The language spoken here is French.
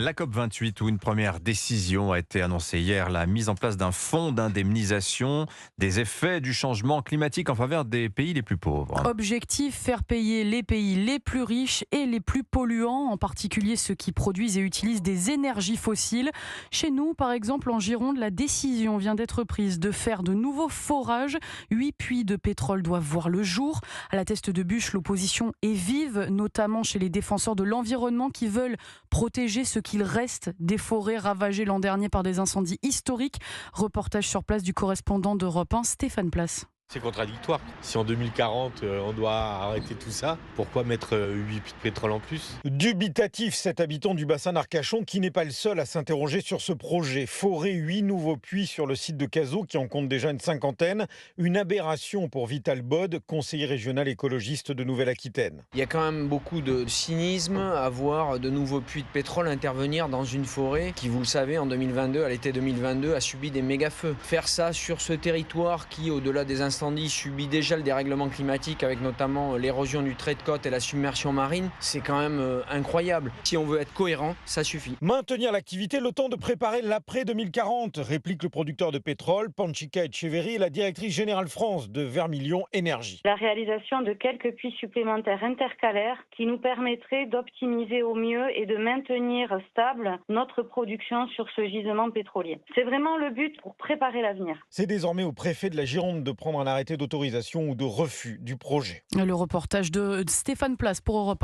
La COP28, où une première décision a été annoncée hier, la mise en place d'un fonds d'indemnisation des effets du changement climatique en faveur des pays les plus pauvres. Objectif, faire payer les pays les plus riches et les plus polluants, en particulier ceux qui produisent et utilisent des énergies fossiles. Chez nous, par exemple, en Gironde, la décision vient d'être prise de faire de nouveaux forages. 8 puits de pétrole doivent voir le jour. À la Teste de Bûche, l'opposition est vive, notamment chez les défenseurs de l'environnement qui veulent protéger ce qu'il reste des forêts ravagées l'an dernier par des incendies historiques. Reportage sur place du correspondant d'Europe 1, Stéphane Place. C'est contradictoire. Si en 2040, on doit arrêter tout ça, pourquoi mettre 8 puits de pétrole en plus ? Dubitatif, cet habitant du bassin d'Arcachon qui n'est pas le seul à s'interroger sur ce projet. Forer 8 nouveaux puits sur le site de Cazaux qui en compte déjà une cinquantaine. Une aberration pour Vital Bod, conseiller régional écologiste de Nouvelle-Aquitaine. Il y a quand même beaucoup de cynisme à voir de nouveaux puits de pétrole intervenir dans une forêt qui, vous le savez, en 2022, à l'été 2022, a subi des méga-feux. Faire ça sur ce territoire qui, au-delà des incendies, subit déjà le dérèglement climatique avec notamment l'érosion du trait de côte et la submersion marine, c'est quand même incroyable. Si on veut être cohérent, ça suffit. Maintenir l'activité le temps de préparer l'après 2040, réplique le producteur de pétrole, Panchika Etcheverry, et la directrice générale France de Vermilion Énergie. La réalisation de quelques puits supplémentaires intercalaires qui nous permettraient d'optimiser au mieux et de maintenir stable notre production sur ce gisement pétrolier. C'est vraiment le but pour préparer l'avenir. C'est désormais au préfet de la Gironde de prendre un arrêté d'autorisation ou de refus du projet. Le reportage de Stéphane Place pour Europe 1.